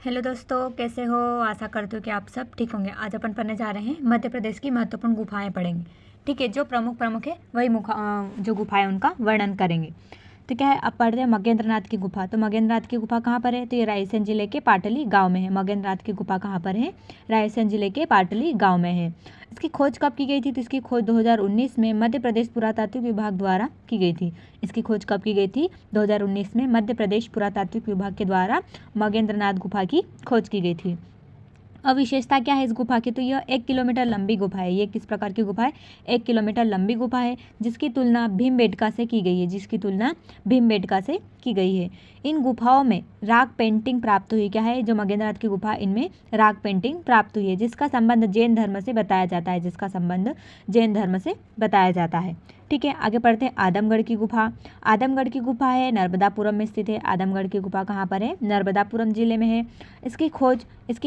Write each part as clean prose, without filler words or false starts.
Hello दोस्तों, कैसे हो। आशा करती हूँ कि आप सब ठीक होंगे। आज अपन पढ़ने जा रहे हैं मध्य प्रदेश की महत्वपूर्ण गुफाएं पढ़ेंगे। ठीक है, जो प्रमुख है वही जो गुफाएं उनका वर्णन करेंगे। तो क्या है, अब पढ़ते हैं मगेंद्रनाथ की गुफा। तो मगेंद्रनाथ की गुफा कहाँ पर है? तो ये रायसेन जिले के पाटली गांव में है। मगेंद्रनाथ की गुफा कहाँ पर है? रायसेन जिले के पाटली गांव में है। इसकी खोज कब की गई थी? तो इसकी खोज 2019 में मध्य प्रदेश पुरातात्विक विभाग द्वारा की गई थी। इसकी खोज कब की गई थी? 2019 में मध्य प्रदेश पुरातात्विक विभाग के द्वारा मगेंद्रनाथ गुफा की खोज की गई थी। अब विशेषता क्या है इस गुफा की? तो यह 1 किलोमीटर लंबी गुफा है। ये किस प्रकार की गुफा है? 1 किलोमीटर लंबी गुफा है, जिसकी तुलना भीमबेटका से की गई है। जिसकी तुलना भीमबेटका से की गई है। इन गुफाओं में राग पेंटिंग प्राप्त हुई। क्या है? जो मगेंद्रनाथ की गुफा, इनमें राग पेंटिंग प्राप्त हुई है, जिसका संबंध जैन धर्म से बताया जाता है। जिसका संबंध जैन धर्म से बताया जाता है। ठीक है, आगे पढ़ते हैं आदमगढ़ की गुफा। आदमगढ़ की गुफा है नर्मदापुरम में स्थित है। आदमगढ़ की गुफा कहाँ पर है? नर्मदापुरम जिले में है। इसकी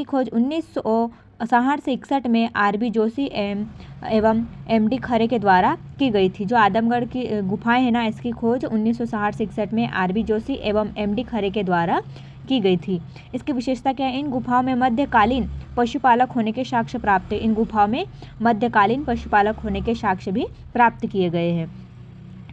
खोज 1960 से 61 में आरबी जोशी एवं एमडी खरे के द्वारा की गई थी। जो आदमगढ़ की गुफाएं है ना, इसकी खोज 1960 से 61 में आरबी जोशी एवं एमडी खरे के द्वारा की गई थी। इसकी विशेषता क्या है? इन गुफाओं में मध्यकालीन पशुपालक होने के साक्ष्य प्राप्त है। इन गुफाओं में मध्यकालीन पशुपालक होने के साक्ष्य भी प्राप्त किए गए हैं।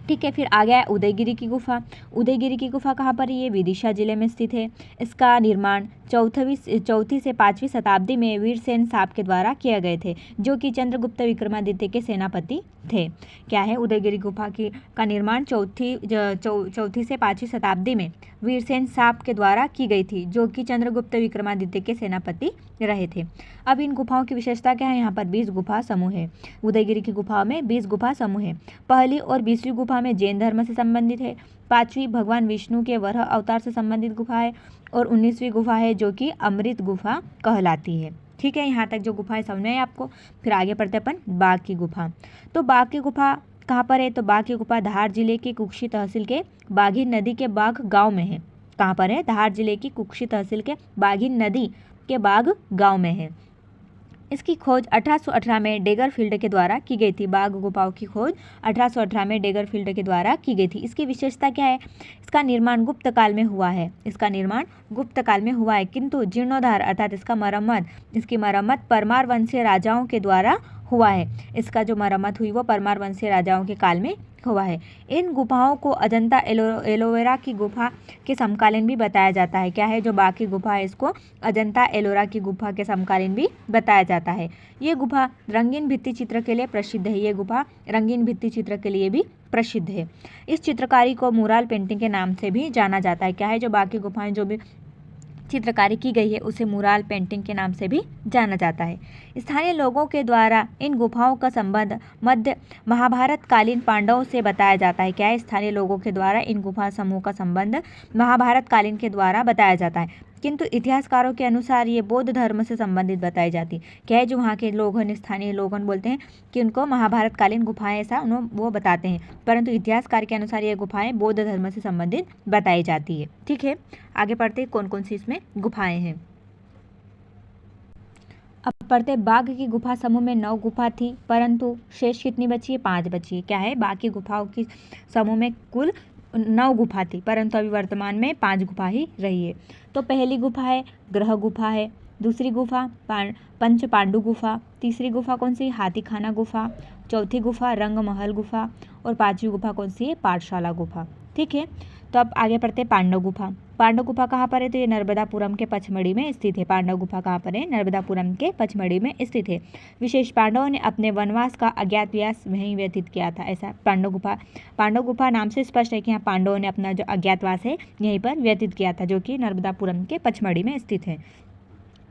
ठीक है, फिर आ गया है उदयगिरी की गुफा। उदयगिरी की गुफा कहाँ पर है? ये विदिशा जिले में स्थित है। इसका निर्माण चौथी से 5वीं शताब्दी में वीरसेन साहब के द्वारा किए गए थे, जो कि चंद्रगुप्त विक्रमादित्य के सेनापति थे। क्या है? उदयगिरी गुफा का निर्माण चौथी से 5वीं शताब्दी में वीरसेन साहब के द्वारा की गई थी, जो कि चंद्रगुप्त विक्रमादित्य के सेनापति रहे थे। अब इन गुफाओं की विशेषता क्या है? यहाँ पर 20 गुफा समूह है। उदयगिरी की गुफाओं में 20 गुफा समूह है। पहली और 20वीं गुफा में जैन धर्म से संबंधित है। 5वीं भगवान विष्णु के वराह अवतार से संबंधित गुफा है। और 19वीं गुफा है जो कि अमृत गुफा कहलाती है। ठीक है, यहाँ तक जो गुफाएं समझ में आई आपको। फिर आगे पढ़ते अपन बाघ की गुफा। तो बाघ की गुफा कहाँ पर है? तो बाघ की गुफा धार जिले की कुक्षी तहसील के बाघी नदी के बाघ गांव में है। कहाँ पर है? धार जिले की कुक्षी तहसील के बाघी नदी के बाघ गांव में है। इसकी खोज 1818 में डेगरफील्ड के द्वारा की गई थी। बाघ गुफाओं की खोज 1818 में डेगरफील्ड के द्वारा की गई थी। इसकी विशेषता क्या है? इसका निर्माण गुप्त काल में हुआ है। इसका निर्माण गुप्त काल में हुआ है, किंतु जीर्णोद्धार अर्थात इसकी मरम्मत परमार वंशीय राजाओं के द्वारा हुआ है। इसका जो मरम्मत हुई वो परमार वंशीय राजाओं के काल में हुआ है। इन गुफाओं को अजंता एलोवेरा की गुफा के समकालीन भी बताया जाता है। क्या है? जो बाकी गुफा है इसको अजंता एलोरा की गुफा के समकालीन भी बताया जाता है। ये गुफा रंगीन भित्ति चित्र के लिए प्रसिद्ध है। ये गुफा रंगीन भित्ति चित्र के लिए भी प्रसिद्ध है। इस चित्रकारी को मुराल पेंटिंग के नाम से भी जाना जाता है। क्या है? जो बाकी गुफाएं जो भी चित्रकारी की गई है उसे मुराल पेंटिंग के नाम से भी जाना जाता है। स्थानीय लोगों के द्वारा इन गुफाओं का संबंध मध्य महाभारत कालीन पांडवों से बताया जाता है। क्या है? स्थानीय लोगों के द्वारा इन गुफा समूह का संबंध महाभारत कालीन के द्वारा बताया जाता है, किंतु इतिहासकारों के अनुसार ये बौद्ध धर्म से संबंधित बताई जाती। क्या है? जो वहाँ के लोग हैं, स्थानीय लोग बोलते हैं कि उनको महाभारत कालीन गुफाएं ऐसा वो बताते हैं, परंतु इतिहासकार के अनुसार ये गुफाएं बौद्ध धर्म से संबंधित बताई जाती है। ठीक है, आगे पढ़ते हैं कौन कौन सी इसमें गुफाएं हैं। अब पढ़ते बाघ की गुफा समूह में 9 गुफा थी, परंतु शेष कितनी बची है? 5 बची है। क्या है? बाकी गुफाओं की समूह में कुल 9 गुफा थी, परंतु अभी वर्तमान में 5 गुफा ही रही है। तो पहली गुफा है ग्रह गुफा है। दूसरी गुफा पंच पांडु गुफा। तीसरी गुफा कौन सी? हाथीखाना गुफा। चौथी गुफा रंगमहल गुफा। और 5वीं गुफा कौन सी है? पाठशाला गुफा। ठीक है, तो अब आगे पढ़ते पांडव गुफा। पांडव गुफा कहाँ पर है? तो ये नर्मदापुरम के पचमढ़ी में स्थित है। पांडव गुफा कहाँ पर है? नर्मदापुरम के पचमढ़ी में स्थित है। विशेष पांडवों ने अपने वनवास का अज्ञातवास वहीं व्यतीत किया था। ऐसा पांडव गुफा नाम से स्पष्ट है कि यहाँ पांडवों ने अपना जो अज्ञातवास है यहीं पर व्यतीत किया था, जो कि नर्मदापुरम के पचमढ़ी में स्थित है।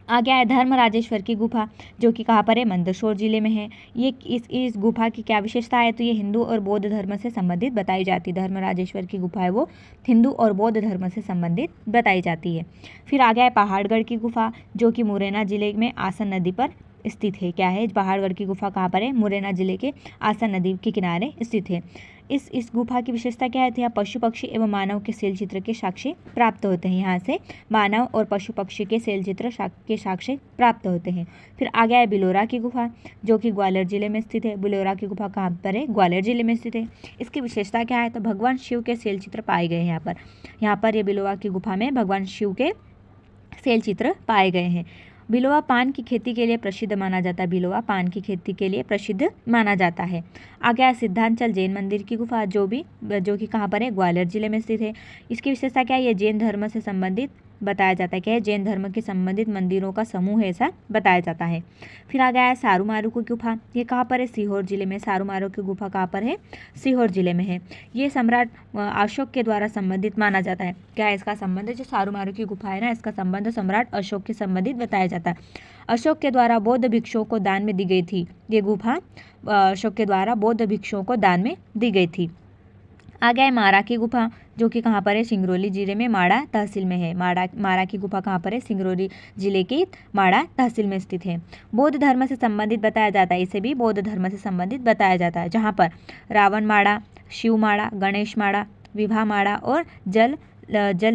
आ गया है धर्मराजेश्वर की गुफा, जो कि कहाँ पर है? मंदसौर जिले में है। ये इस गुफा की क्या विशेषता है? तो ये हिंदू और बौद्ध धर्म से संबंधित बताई जाती है। धर्मराजेश्वर की गुफा है वो हिंदू और बौद्ध धर्म से संबंधित बताई जाती है। फिर आ गया है पहाड़गढ़ की गुफा, जो कि मुरैना जिले में आसन नदी पर स्थित है। क्या है? पहाड़गढ़ की गुफा कहाँ पर है? मुरैना जिले के आसन नदी के किनारे स्थित है। इस गुफा की विशेषता क्या है? तो यहाँ पशु पक्षी एवं मानव के शैल चित्र के साक्ष्य प्राप्त होते हैं। यहाँ से मानव और पशु पक्षी के शैल चित्र के साक्ष्य प्राप्त होते हैं। फिर आ गया है बिलोरा की गुफा, जो कि ग्वालियर जिले में स्थित है। बिलोरा की गुफा कहाँ पर है? ग्वालियर जिले में स्थित है। इसकी विशेषता क्या है? तो भगवान शिव के शैल चित्र पाए गए हैं यहाँ पर। ये बिलोरा की गुफा में भगवान शिव के सेल चित्र पाए गए हैं। बिलोवा पान की खेती के लिए प्रसिद्ध माना जाता है। बिलोवा पान की खेती के लिए प्रसिद्ध माना जाता है। आगे है सिद्धांचल जैन मंदिर की गुफा, जो कि कहाँ पर है, ग्वालियर जिले में स्थित है। इसकी विशेषता क्या है, ये जैन धर्म से संबंधित बताया जाता है। क्या है, जैन धर्म के संबंधित मंदिरों का समूह है, ऐसा बताया जाता है। फिर आ गया है सारूमारू की गुफा, ये कहाँ पर है, सीहोर जिले में। सारूमारू की गुफा कहाँ पर है, सीहोर जिले में है। ये सम्राट अशोक के द्वारा संबंधित माना जाता है। क्या है इसका संबंध, जो सारूमारू की गुफा है ना, इसका संबंध सम्राट अशोक के संबंधित बताया जाता है। अशोक के द्वारा बौद्ध भिक्षुओं को दान में दी गई थी। ये गुफा अशोक के द्वारा बौद्ध भिक्षुओं को दान में दी गई थी। आ गया है मारा की गुफा, जो कि कहाँ पर है, सिंगरौली जिले में माड़ा तहसील में है। मारा की गुफा कहाँ पर है, सिंगरौली जिले की माड़ा तहसील में स्थित है। बौद्ध धर्म से संबंधित बताया जाता है, इसे भी बौद्ध धर्म से संबंधित बताया जाता है, जहाँ पर रावण माड़ा, शिव माड़ा, गणेश माड़ा, विभा माड़ा और जल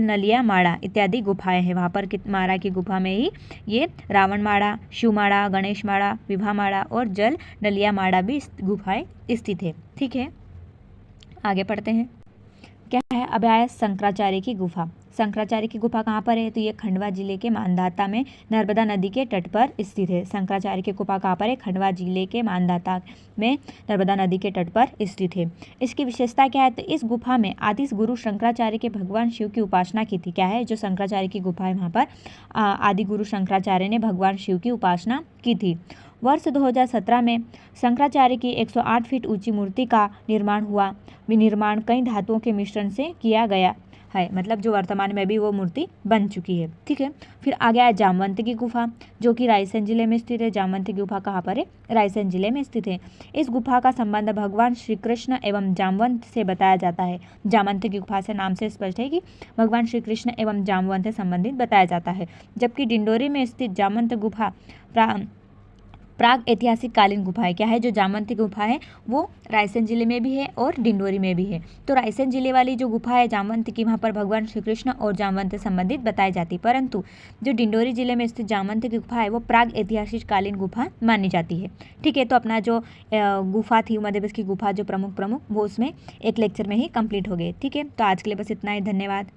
नलिया माड़ा इत्यादि गुफाएं हैं। वहाँ पर मारा की गुफा में ही ये रावण माड़ा, शिव माड़ा, गणेश माड़ा, विभा माड़ा और जल नलिया माड़ा भी गुफाएं स्थित है। ठीक है, आगे पढ़ते हैं। क्या है, अब आया शंकराचार्य की गुफा। शंकराचार्य की गुफा कहाँ पर है, तो ये खंडवा जिले के मानधाता में नर्मदा नदी के तट पर स्थित है। शंकराचार्य की गुफा कहाँ पर है, खंडवा जिले के मानधाता में नर्मदा नदी के तट पर स्थित है। इसकी विशेषता क्या है, तो इस गुफा में आदि गुरु शंकराचार्य के भगवान शिव की उपासना की थी। क्या है, जो शंकराचार्य की गुफा है, वहाँ पर आदि गुरु शंकराचार्य ने भगवान शिव की उपासना की थी। वर्ष 2017 में शंकराचार्य की 108 फीट ऊंची मूर्ति का निर्माण हुआ। निर्माण कई धातुओं के मिश्रण से किया गया है, मतलब जो वर्तमान में भी वो मूर्ति बन चुकी है। ठीक है, फिर आ गया है जामवंत की गुफा, जो कि रायसेन जिले में स्थित है। जामवंत की गुफा कहाँ पर है, रायसेन जिले में स्थित है। इस गुफा का संबंध भगवान श्री कृष्ण एवं जामवंत से बताया जाता है। जामवंत की गुफा से नाम से स्पष्ट है कि भगवान श्री कृष्ण एवं जामवंत से संबंधित बताया जाता है। जबकि डिंडोरी में स्थित जामवंत गुफा प्राग ऐतिहासिक कालीन गुफा है। क्या है, जो जामवंत गुफा है वो रायसेन जिले में भी है और डिंडोरी में भी है। तो रायसेन जिले वाली जो गुफा है जामवंत की, वहाँ पर भगवान श्री कृष्ण और जामवंत से संबंधित बताई जाती है, परंतु जो डिंडोरी जिले में स्थित जामवंत की गुफा है वो प्राग ऐतिहासिक कालीन गुफा मानी जाती है। ठीक है, तो अपना जो गुफा थी मध्य प्रदेश की गुफा जो प्रमुख वो उसमें एक लेक्चर में ही कंप्लीट हो गए। ठीक है, तो आज के लिए बस इतना ही, धन्यवाद।